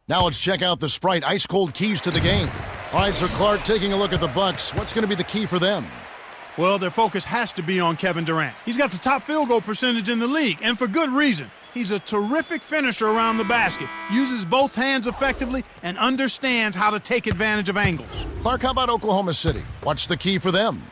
Now let's check out the Sprite ice-cold keys to the game. All right, so Clark, taking a look at the Bucks, what's going to be the key for them? Well, their focus has to be on Kevin Durant. He's got the top field goal percentage in the league, and for good reason. He's a terrific finisher around the basket, uses both hands effectively, and understands how to take advantage of angles. Clark, how about Oklahoma City? What's the key for them?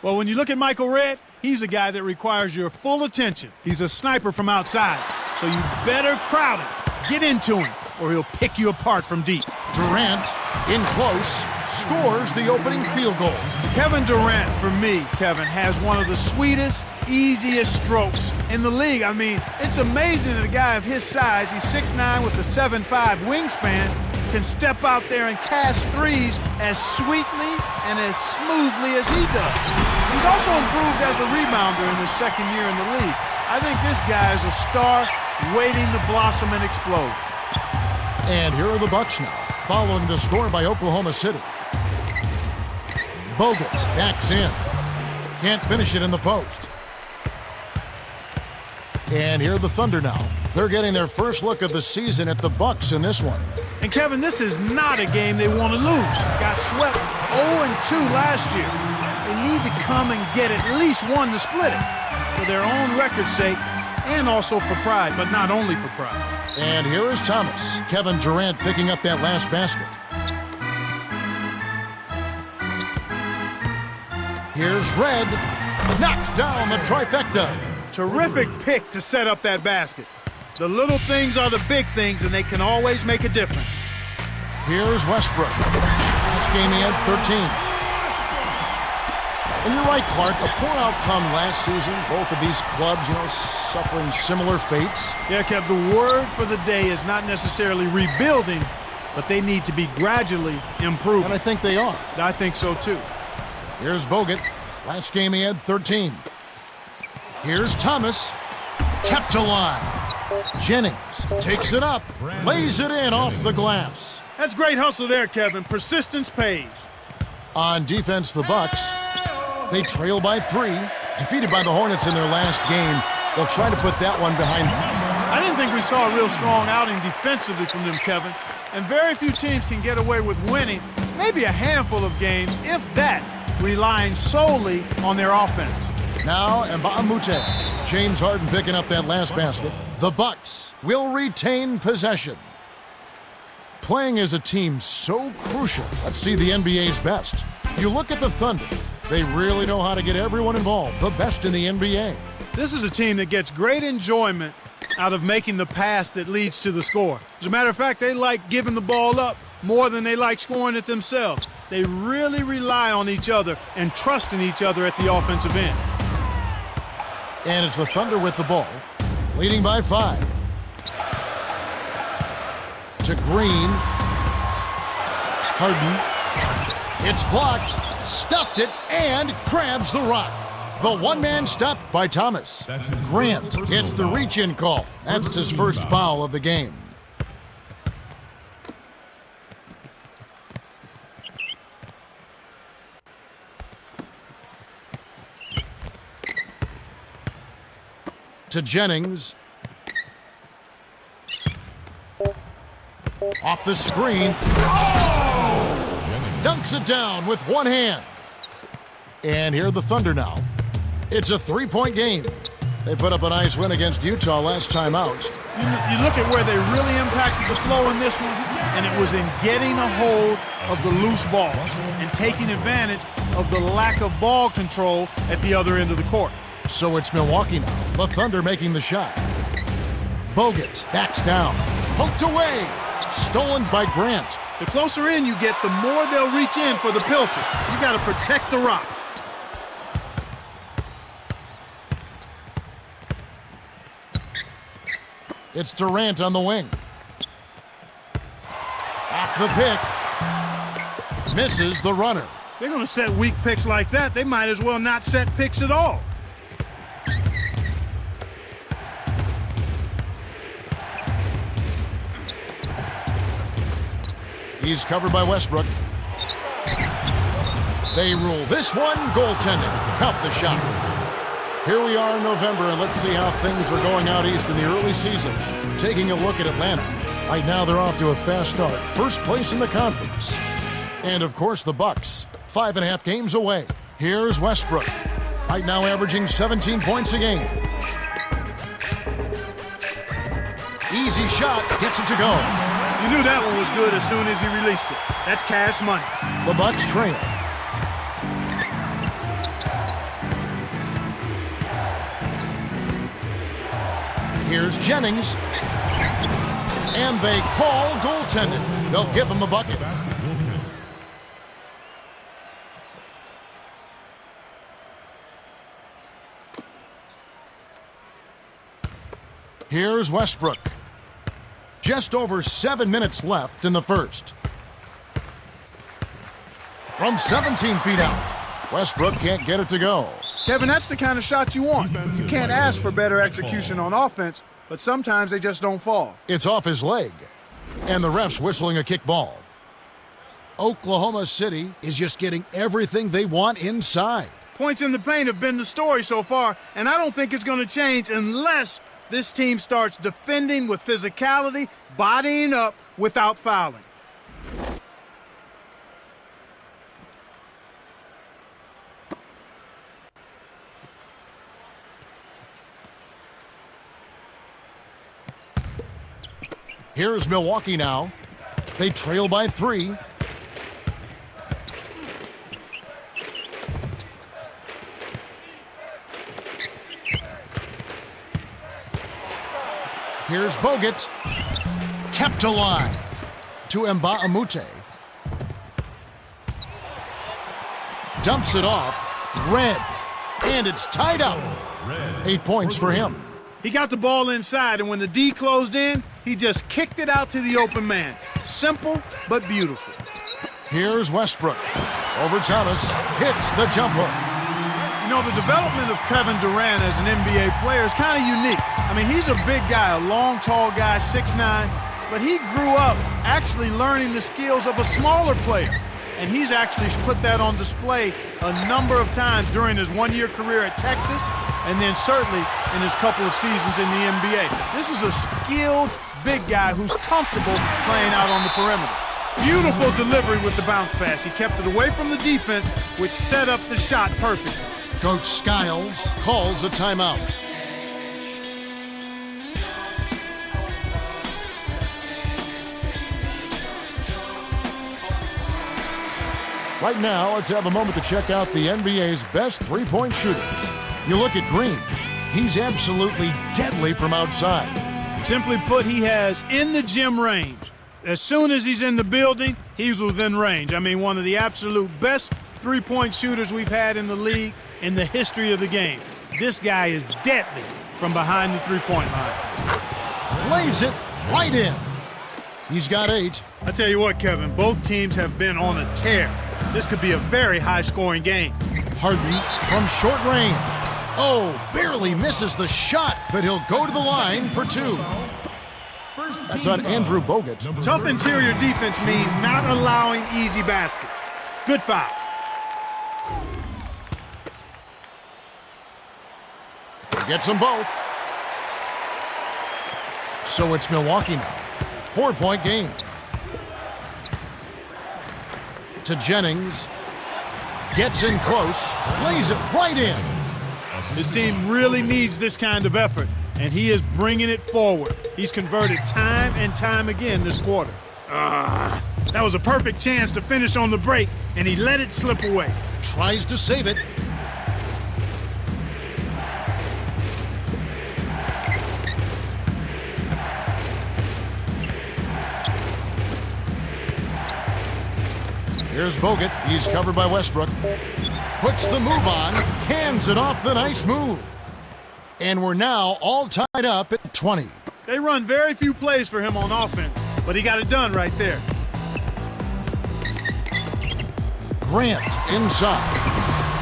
Well, when you look at Michael Redd, he's a guy that requires your full attention. He's a sniper from outside, so you better crowd him, get into him, or he'll pick you apart from deep. Durant, in close, scores the opening field goal. Kevin Durant, for me, Kevin, has one of the sweetest, easiest strokes in the league. I mean, it's amazing that a guy of his size, he's 6'9" with a 7'5" wingspan, can step out there and cast threes as sweetly and as smoothly as he does. He's also improved as a rebounder in his second year in the league. I think this guy is a star waiting to blossom and explode. And here are the Bucks now, following the score by Oklahoma City. Bogut backs in. Can't finish it in the post. And here are the Thunder now. They're getting their first look of the season at the Bucks in this one. And Kevin, this is not a game they want to lose. Got swept 0-2 last year. They need to come and get at least one to split it for their own record's sake and also for pride, but not only for pride. And here is Thomas. Kevin Durant picking up that last basket. Here's Redd. Knocks down the trifecta. Terrific pick to set up that basket. The little things are the big things, and they can always make a difference. Here's Westbrook. Last game he had 13. And you're right, Clark, a poor outcome last season. Both of these clubs, suffering similar fates. Yeah, Kev, the word for the day is not necessarily rebuilding, but they need to be gradually improving. And I think they are. I think so, too. Here's Bogut. Last game he had 13. Here's Thomas. Kept alive. Jennings takes it up, lays it in off the glass. That's great hustle there, Kevin. Persistence pays. On defense, the Bucks, they trail by 3. Defeated by the Hornets in their last game. They'll try to put that one behind them. I didn't think we saw a real strong outing defensively from them, Kevin. And very few teams can get away with winning, maybe a handful of games, if that, relying solely on their offense. Now, Mbah a Moute. James Harden picking up that last basket. The Bucks will retain possession. Playing as a team so crucial. Let's see the NBA's best. You look at the Thunder. They really know how to get everyone involved. The best in the NBA. This is a team that gets great enjoyment out of making the pass that leads to the score. As a matter of fact, they like giving the ball up more than they like scoring it themselves. They really rely on each other and trust in each other at the offensive end. And it's the Thunder with the ball, leading by 5. To Green. Harden. It's blocked, stuffed it, and grabs the rock. The one-man stop by Thomas. Grant gets the reach-in call. That's his first foul of the game. To Jennings. Off the screen. Oh! Dunks it down with one hand. And here are the Thunder now. It's a 3-point game. They put up a nice win against Utah last time out. You look at where they really impacted the flow in this one, and it was in getting a hold of the loose ball and taking advantage of the lack of ball control at the other end of the court. So it's Milwaukee now. The Thunder making the shot. Bogut backs down. Poked away. Stolen by Grant. The closer in you get, the more they'll reach in for the pilfer. You got to protect the rock. It's Durant on the wing. Off the pick. Misses the runner. They're going to set weak picks like that. They might as well not set picks at all. He's covered by Westbrook. They rule this one goaltending. Count the shot. Here we are in November, and let's see how things are going out east in the early season. Taking a look at Atlanta. Right now, they're off to a fast start. First place in the conference. And, of course, the Bucks. 5.5 games away. Here's Westbrook. Right now averaging 17 points a game. Easy shot. Gets it to go. You knew that one was good as soon as he released it. That's cash money. The Bucks trail. Here's Jennings. And they call goaltending. They'll give him a bucket. Here's Westbrook. Just over 7 minutes left in the first. From 17 feet out, Westbrook can't get it to go. Kevin, that's the kind of shot you want. You can't ask for better execution on offense, but sometimes they just don't fall. It's off his leg, and the ref's whistling a kick ball. Oklahoma City is just getting everything they want inside. Points in the paint have been the story so far, and I don't think it's going to change unless this team starts defending with physicality, bodying up without fouling. Here's Milwaukee now. They trail by 3. Here's Bogut. Kept alive to Mbamute. Dumps it off. Red. And it's tied up. 8 points for him. He got the ball inside, and when the D closed in, he just kicked it out to the open man. Simple, but beautiful. Here's Westbrook. Over Thomas. Hits the jumper. You know, the development of Kevin Durant as an NBA player is kind of unique. I mean, he's a big guy, a long, tall guy, 6'9", but he grew up actually learning the skills of a smaller player. And he's actually put that on display a number of times during his one-year career at Texas, and then certainly in his couple of seasons in the NBA. This is a skilled big guy who's comfortable playing out on the perimeter. Beautiful delivery with the bounce pass. He kept it away from the defense, which set up the shot perfectly. Coach Skiles calls a timeout. Right now, let's have a moment to check out the NBA's best three-point shooters. You look at Green. He's absolutely deadly from outside. Simply put, he has in-the-gym range. As soon as he's in the building, he's within range. I mean, one of the absolute best three-point shooters we've had in the league in the history of the game. This guy is deadly from behind the three-point line. Lays it right in. He's got 8. I tell you what, Kevin, both teams have been on a tear. This could be a very high-scoring game. Harden from short range. Oh, barely misses the shot, but he'll go to the line for 2. That's on Andrew Bogut. Tough interior defense means not allowing easy baskets. Good foul. Gets them both. So it's Milwaukee now. 4-point game. To Jennings. Gets in close. Lays it right in. This team really needs this kind of effort, and he is bringing it forward. He's converted time and time again this quarter. That was a perfect chance to finish on the break, and he let it slip away. Tries to save it. Here's Bogut. He's covered by Westbrook. Puts the move on. Cans it off the nice move. And we're now all tied up at 20. They run very few plays for him on offense, but he got it done right there. Grant inside.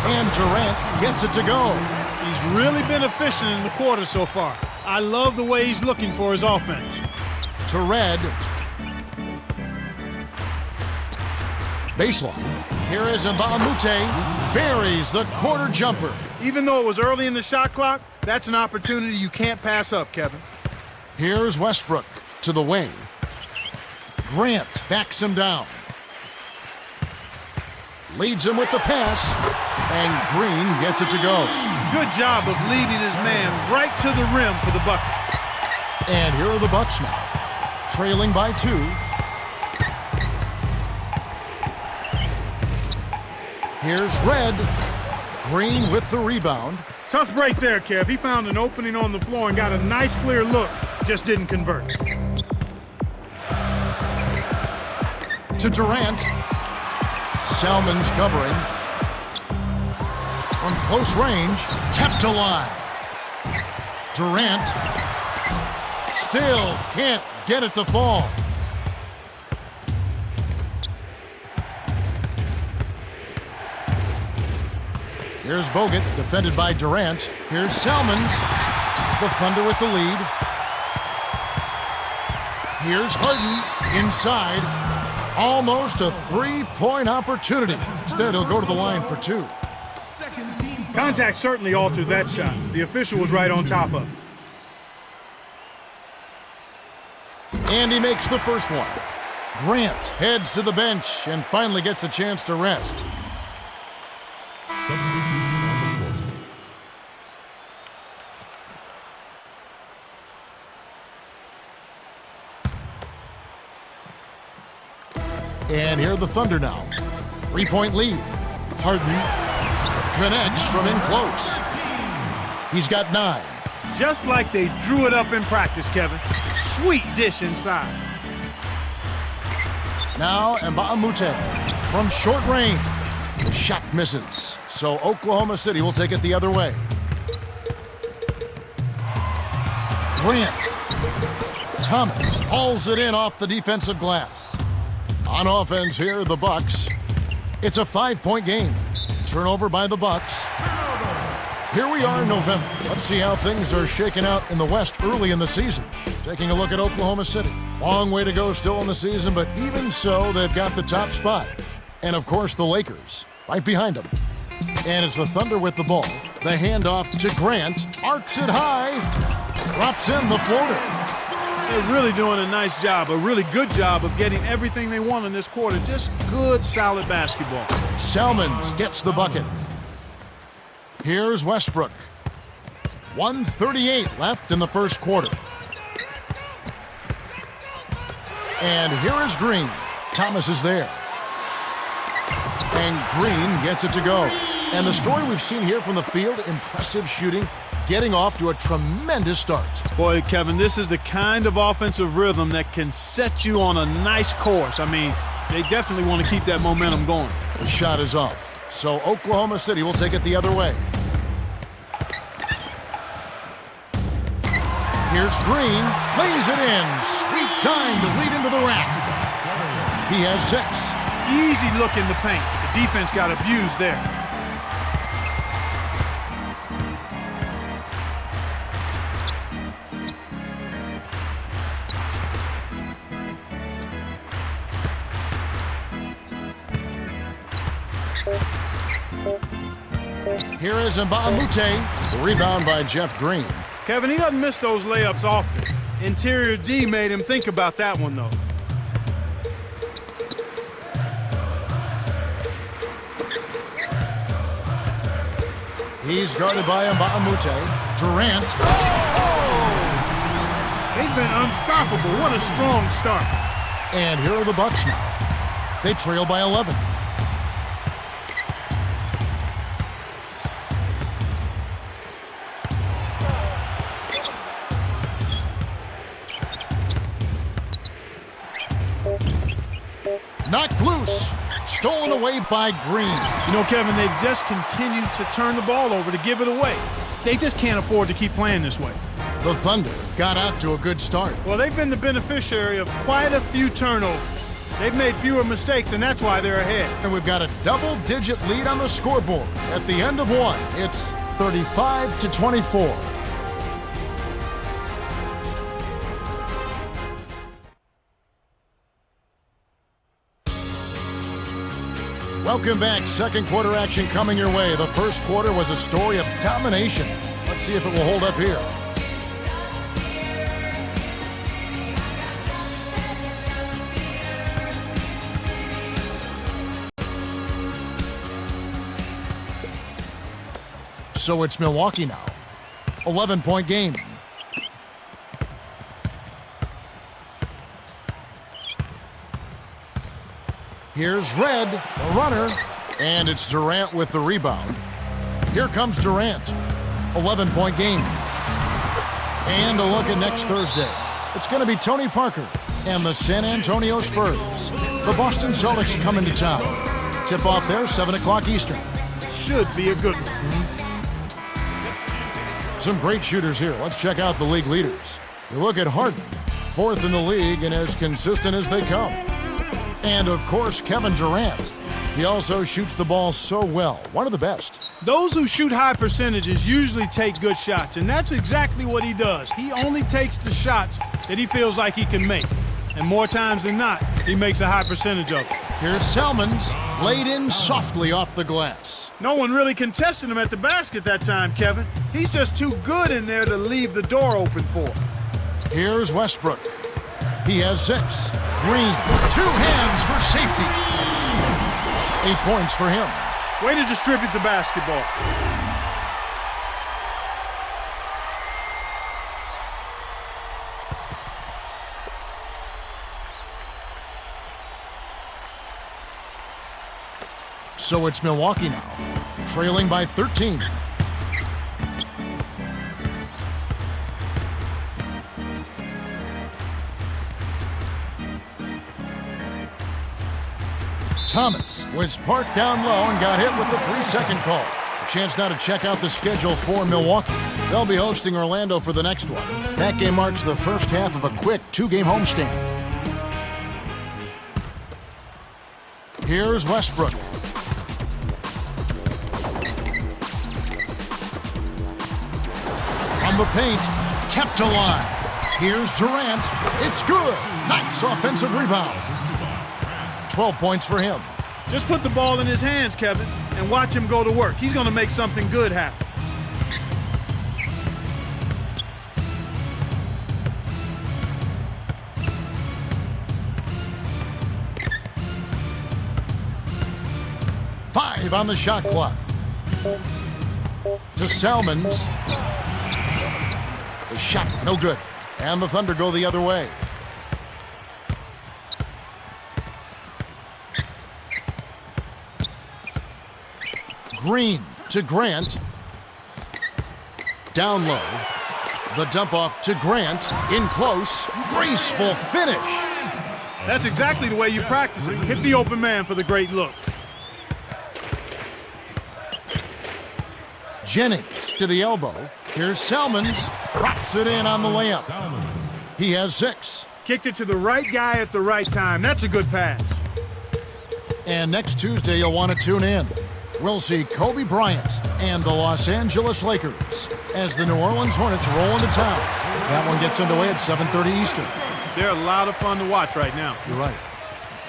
And Durant gets it to go. He's really been efficient in the quarter so far. I love the way he's looking for his offense. To Red. Baseline. Here is Mbamute. Buries the corner jumper. Even though it was early in the shot clock, that's an opportunity you can't pass up, Kevin. Here's Westbrook to the wing. Grant backs him down. Leads him with the pass, and Green gets it to go. Good job of leading his man right to the rim for the bucket. And here are the Bucks now, trailing by 2. Here's Red. Green with the rebound. Tough break there, Kev. He found an opening on the floor and got a nice clear look. Just didn't convert. To Durant. Salmon's covering. From close range, kept alive. Durant still can't get it to fall. Here's Bogut, defended by Durant. Here's Salmons. The Thunder with the lead. Here's Harden inside. Almost a 3-point opportunity. Instead, he'll go to the line for 2. Contact certainly altered that shot. The official was right on top of it. And he makes the first one. Grant heads to the bench and finally gets a chance to rest. Substitution on the court. And here are the Thunder now. 3-point lead. Harden connects from in close. He's got 9. Just like they drew it up in practice, Kevin. Sweet dish inside. Now Mbamute from short range. The shot misses, so Oklahoma City will take it the other way. Grant. Thomas hauls it in off the defensive glass. On offense here, the Bucks. It's a 5-point game. Turnover by the Bucks. Here we are in November. Let's see how things are shaking out in the West early in the season. Taking a look at Oklahoma City. Long way to go still in the season, but even so, they've got the top spot. And of course, the Lakers right behind them. And it's the Thunder with the ball. The handoff to Grant. Arcs it high. Drops in the floater. They're really doing a nice job, a really good job of getting everything they want in this quarter. Just good, solid basketball. Salmons gets the bucket. Here's Westbrook. 1:38 left in the first quarter. And here is Green. Thomas is there. And Green gets it to go. And the story we've seen here from the field, impressive shooting, getting off to a tremendous start. Boy, Kevin, this is the kind of offensive rhythm that can set you on a nice course. I mean, they definitely want to keep that momentum going. The shot is off, so Oklahoma City will take it the other way. Here's Green, lays it in. Sweet time to lead into the rack. He has 6. Easy look in the paint. The defense got abused there. Here is Mbamute. The rebound by Jeff Green. Kevin, he doesn't miss those layups often. Interior D made him think about that one, though. He's guarded by Mbamute. Durant. Oh! They've been unstoppable. What a strong start. And here are the Bucks now. They trail by 11. Knocked loose. Stolen away by Green. You know, Kevin, they've just continued to turn the ball over to give it away. They just can't afford to keep playing this way. The Thunder got out to a good start. Well, they've been the beneficiary of quite a few turnovers. They've made fewer mistakes, and that's why they're ahead. And we've got a double-digit lead on the scoreboard. At the end of one, it's 35-24. Welcome back. Second quarter action coming your way. The first quarter was a story of domination. Let's see if it will hold up here. So it's Milwaukee now. 11-point game. Here's Red, the runner, and it's Durant with the rebound. Here comes Durant. 11-point game. And a look at next Thursday. It's going to be Tony Parker and the San Antonio Spurs. The Boston Celtics come into town. Tip off there, 7 o'clock Eastern. Should be a good one. Some great shooters here. Let's check out the league leaders. You look at Harden, 4th in the league and as consistent as they come. And, of course, Kevin Durant. He also shoots the ball so well. One of the best. Those who shoot high percentages usually take good shots, and that's exactly what he does. He only takes the shots that he feels like he can make. And more times than not, he makes a high percentage of it. Here's Salmons, laid in softly off the glass. No one really contested him at the basket that time, Kevin. He's just too good in there to leave the door open for. Here's Westbrook. He has 6. Green, 2 hands for safety. 8 points for him. Way to distribute the basketball. So it's Milwaukee now, trailing by 13. Thomas was parked down low and got hit with the 3-second call. A chance now to check out the schedule for Milwaukee. They'll be hosting Orlando for the next one. That game marks the first half of a quick 2-game homestand. Here's Westbrook. On the paint, kept alive. Here's Durant. It's good. Nice offensive rebound. 12 points for him. Just put the ball in his hands, Kevin, and watch him go to work. He's going to make something good happen. Five on the shot clock. To Salmons. The shot, no good. And the Thunder go the other way. Green to Grant. Down low. The dump off to Grant. In close. Graceful finish. That's exactly the way you practice it. Hit the open man for the great look. Jennings to the elbow. Here's Salmons. Drops it in on the layup. He has 6. Kicked it to the right guy at the right time. That's a good pass. And next Tuesday, you'll want to tune in. We'll see Kobe Bryant and the Los Angeles Lakers as the New Orleans Hornets roll into town. That one gets underway at 7:30 Eastern. They're a lot of fun to watch right now. You're right.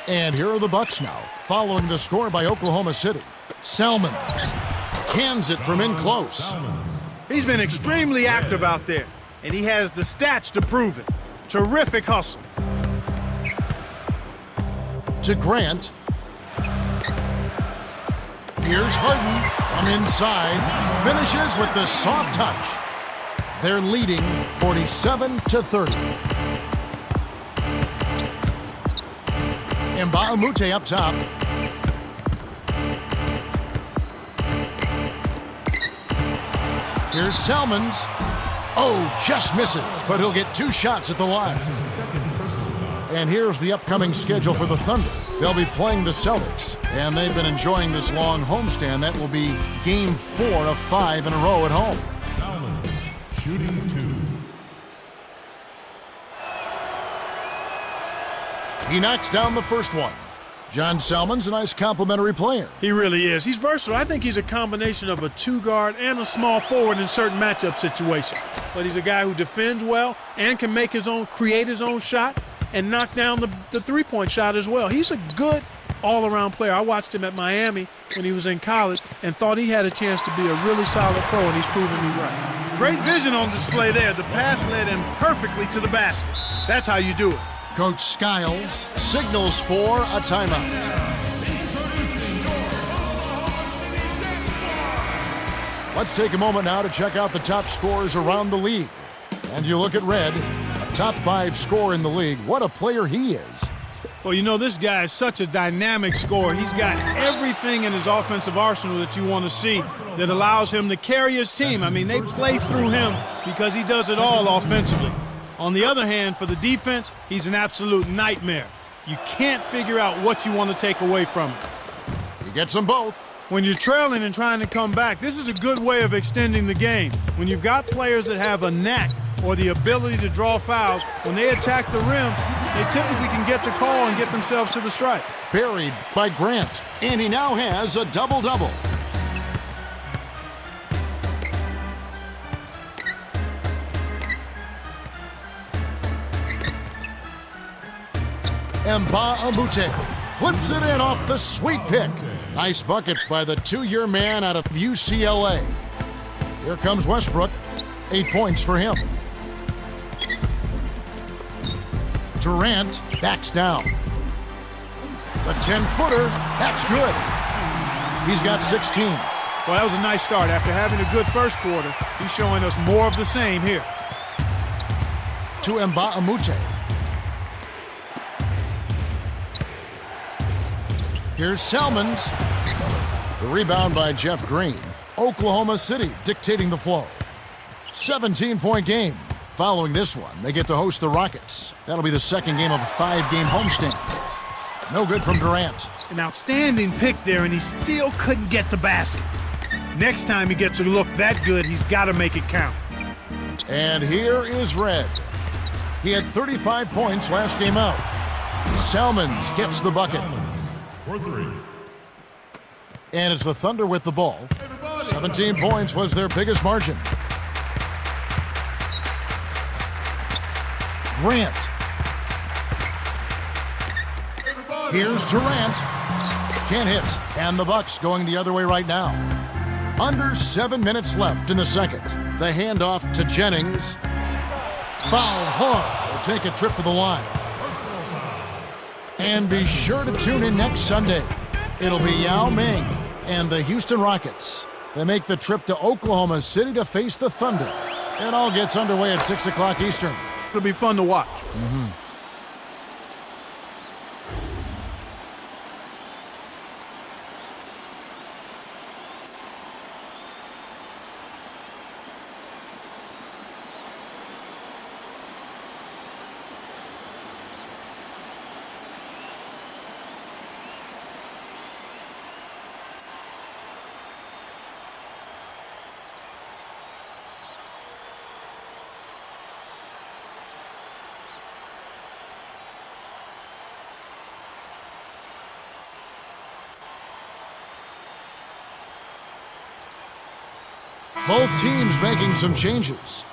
And here are the Bucks now, following the score by Oklahoma City. Salmons cans it from in close. He's been extremely active out there, and he has the stats to prove it. Terrific hustle. To Grant. Here's Harden from inside. Finishes with the soft touch. They're leading 47-30. Mbamute up top. Here's Salmons. Oh, just misses, but he'll get 2 shots at the line. And here's the upcoming schedule for the Thunder. They'll be playing the Celtics, and they've been enjoying this long homestand. That will be game 4 of 5 in a row at home. Salmons, shooting 2. He knocks down the first one. John Salmon's a nice complimentary player. He really is. He's versatile. I think he's a combination of a 2-guard and a small forward in certain matchup situations. But he's a guy who defends well and can make his own, create his own shot and knock down the 3-point shot as well. He's a good all-around player. I watched him at Miami when he was in college and thought he had a chance to be a really solid pro, and he's proven me right. Great vision on display there. The pass led him perfectly to the basket. That's how you do it. Coach Skiles signals for a timeout. Let's take a moment now to check out the top scorers around the league. And you look at Red, a top 5 scorer in the league. What a player he is. Well, you know, this guy is such a dynamic scorer. He's got everything in his offensive arsenal that you want to see that allows him to carry his team. I mean, they play through him because he does it all offensively. On the other hand, for the defense, he's an absolute nightmare. You can't figure out what you want to take away from him. He gets them both. When you're trailing and trying to come back, this is a good way of extending the game. When you've got players that have a knack or the ability to draw fouls, when they attack the rim, they typically can get the call and get themselves to the stripe. Buried by Grant, and he now has a double-double. Mbah-a-Moute flips it in off the sweet pick. Nice bucket by the 2-year man out of UCLA. Here comes Westbrook. 8 points for him. Durant backs down. The 10-footer, that's good. He's got 16. Well, that was a nice start. After having a good first quarter, he's showing us more of the same here. To Mbah-a-Moute. Here's Salmons. The rebound by Jeff Green. Oklahoma City dictating the flow. 17-point game. Following this one, they get to host the Rockets. That'll be the second game of a 5-game homestand. No good from Durant. An outstanding pick there, and he still couldn't get the basket. Next time he gets a look that good, he's got to make it count. And here is Red. He had 35 points last game out. Salmons gets the bucket. For 3. And it's the Thunder with the ball. 17 points was their biggest margin. Grant. Here's Durant. Can't hit. And the Bucks going the other way right now. Under 7 minutes left in the second. The handoff to Jennings. Foul hard. They'll take a trip to the line. And be sure to tune in next Sunday. It'll be Yao Ming and the Houston Rockets. They make the trip to Oklahoma City to face the Thunder. It all gets underway at 6 o'clock Eastern. It'll be fun to watch. Both teams making some changes.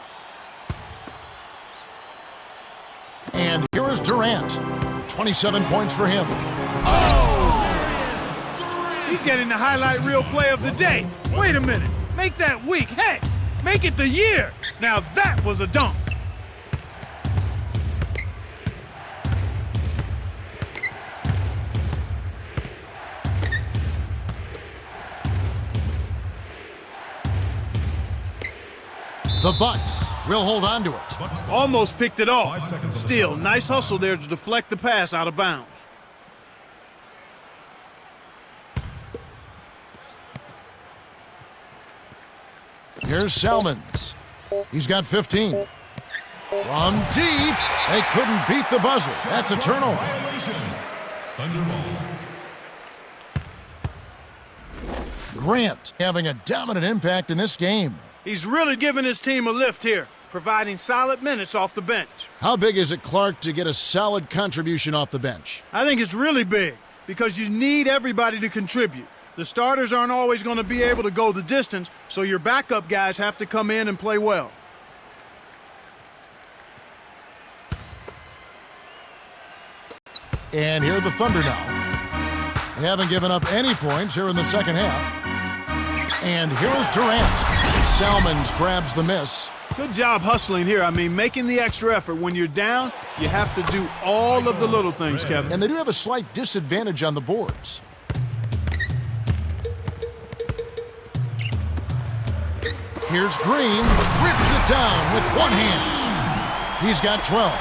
And here is Durant. 27 points for him. Oh! He's getting the highlight reel play of the day. Wait a minute. Make that week. Heck, make it the year. Now that was a dunk. The Bucks will hold on to it. Almost picked it off. Still, nice hustle there to deflect the pass out of bounds. Here's Salmons. He's got 15. From deep, they couldn't beat the buzzer. That's a turnover. Thunder ball. Grant having a dominant impact in this game. He's really giving his team a lift here, providing solid minutes off the bench. How big is it, Clark, to get a solid contribution off the bench? I think it's really big because you need everybody to contribute. The starters aren't always going to be able to go the distance, so your backup guys have to come in and play well. And here are the Thunder now. They haven't given up any points here in the second half. And here's Durant. Salmons grabs the miss. Good job hustling here. I mean, making the extra effort. When you're down, you have to do all of the little things, Kevin. And they do have a slight disadvantage on the boards. Here's Green, rips it down with one hand. He's got 12.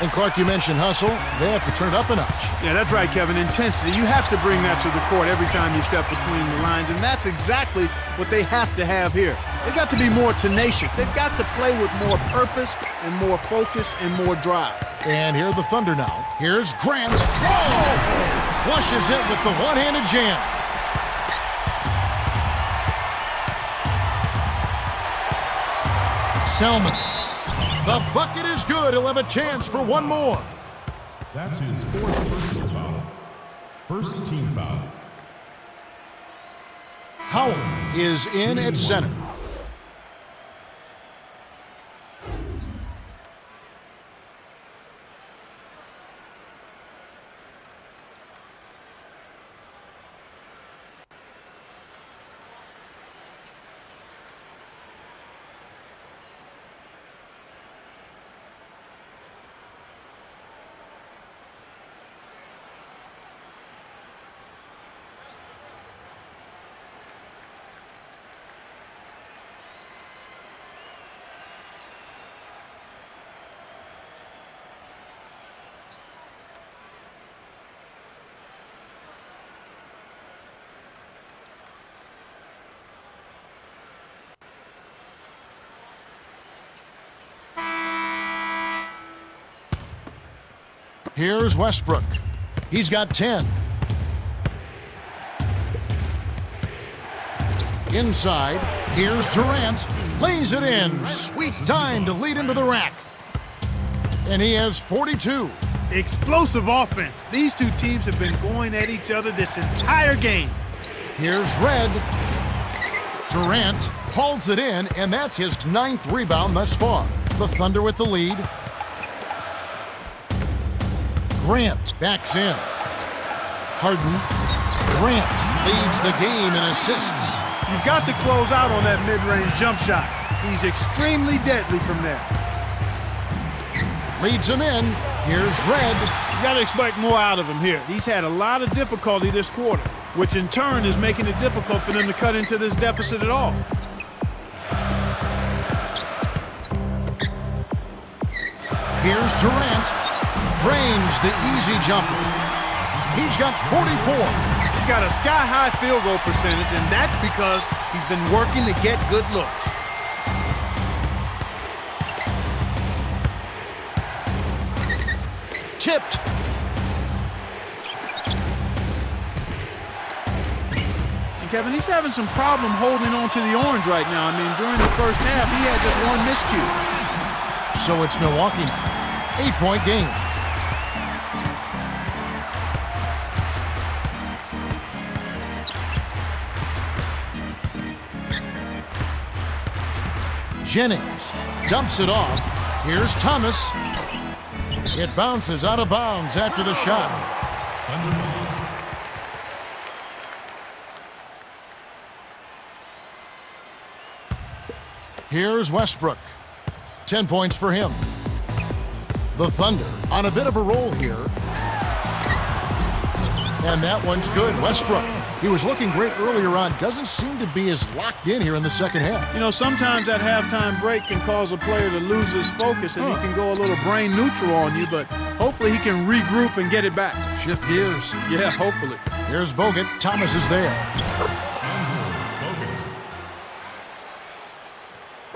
And Clark, you mentioned hustle. They have to turn it up a notch. Yeah, that's right, Kevin. Intensity. You have to bring that to the court every time you step between the lines, and that's exactly what they have to have here. They've got to be more tenacious. They've got to play with more purpose and more focus and more drive. And here are the Thunder now. Here's Grant. Oh! Flushes it with the one-handed jam. Salmons. The bucket is good. He'll have a chance for one more. That's his fourth personal foul. First team foul. Howard is in at center. Here's Westbrook. He's got 10. Inside, here's Durant. Lays it in. Sweet dime to lead into the rack. And he has 42. Explosive offense. These two teams have been going at each other this entire game. Here's Red. Durant hauls it in, and that's his 9th rebound thus far. The Thunder with the lead. Grant backs in. Harden. Grant leads the game in assists. You've got to close out on that mid-range jump shot. He's extremely deadly from there. Leads him in. Here's Red. You got to expect more out of him here. He's had a lot of difficulty this quarter, which in turn is making it difficult for them to cut into this deficit at all. Here's Durant. Drains the easy jumper. He's got 44. He's got a sky-high field goal percentage, and that's because he's been working to get good looks. Tipped. And Kevin, he's having some problem holding on to the orange right now. I mean, during the first half, he had just one miscue. So it's Milwaukee now. 8-point game. Jennings dumps it off. Here's Thomas. It bounces out of bounds after the shot. Here's Westbrook. 10 points for him. The Thunder on a bit of a roll here. And that one's good. Westbrook. He was looking great earlier on. Doesn't seem to be as locked in here in the second half. You know, sometimes that halftime break can cause a player to lose his focus, and he can go a little brain neutral on you, but hopefully he can regroup and get it back. Shift gears. Yeah, hopefully. Here's Bogut. Thomas is there.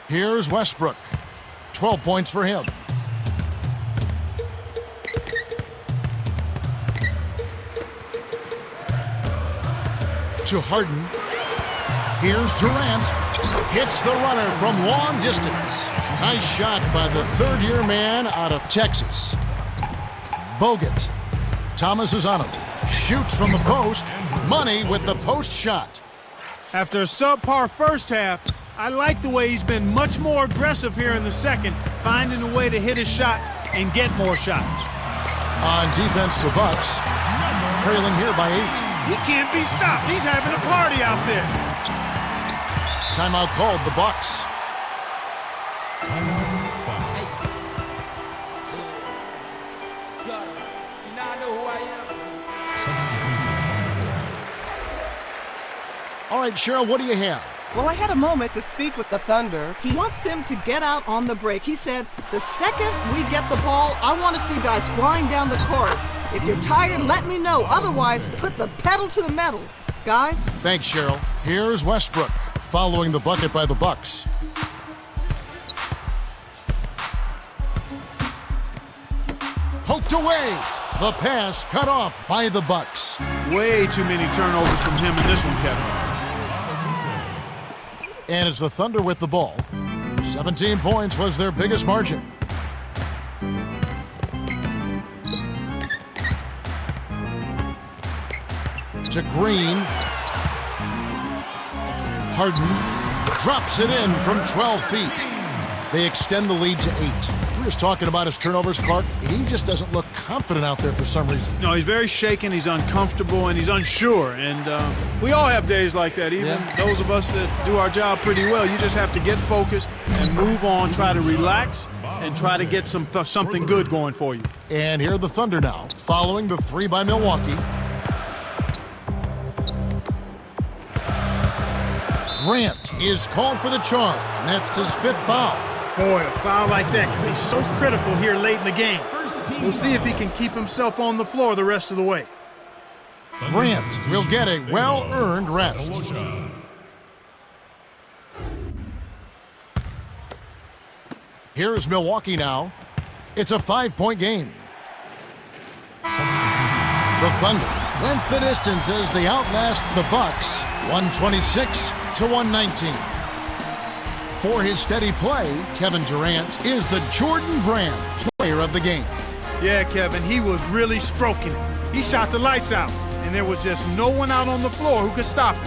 Here's Westbrook. 12 points for him. To Harden. Here's Durant. Hits the runner from long distance. Nice shot by the third-year man out of Texas. Bogut. Thomas is on him. Shoots from the post. Money with the post shot. After a subpar first half, I like the way he's been much more aggressive here in the second, finding a way to hit his shots and get more shots. On defense, the Bucks. trailing here by 8. He can't be stopped. He's having a party out there. Timeout called, the Bucks. All right, Cheryl, what do you have? Well, I had a moment to speak with the Thunder. He wants them to get out on the break. He said, the second we get the ball, I want to see guys flying down the court. If you're tired, let me know. Otherwise, put the pedal to the metal. Guys? Thanks, Cheryl. Here's Westbrook following the bucket by the Bucks. Poked away. The pass cut off by the Bucks. Way too many turnovers from him in this one, Kevin. And it's the Thunder with the ball. 17 points was their biggest margin. To Green. Harden drops it in from 12 feet. They extend the lead to 8. We were just talking about his turnovers, Clark. He just doesn't look confident out there for some reason. No, he's very shaken, he's uncomfortable, and he's unsure. And we all have days like that, even those of us that do our job pretty well. You just have to get focused and move on, try to relax, and try to get something good going for you. And here are the Thunder now, following the 3 by Milwaukee. Grant is called for the charge, and that's his 5th foul. Boy, a foul like that can be so critical here late in the game. We'll see if he can keep himself on the floor the rest of the way. Grant will get a well-earned rest. Here's Milwaukee now. It's a 5-point game. The Thunder went the distance as they outlast the Bucks, 126-119. For his steady play, Kevin Durant is the Jordan Brand player of the game. Yeah, Kevin, he was really stroking it. He shot the lights out, and there was just no one out on the floor who could stop him.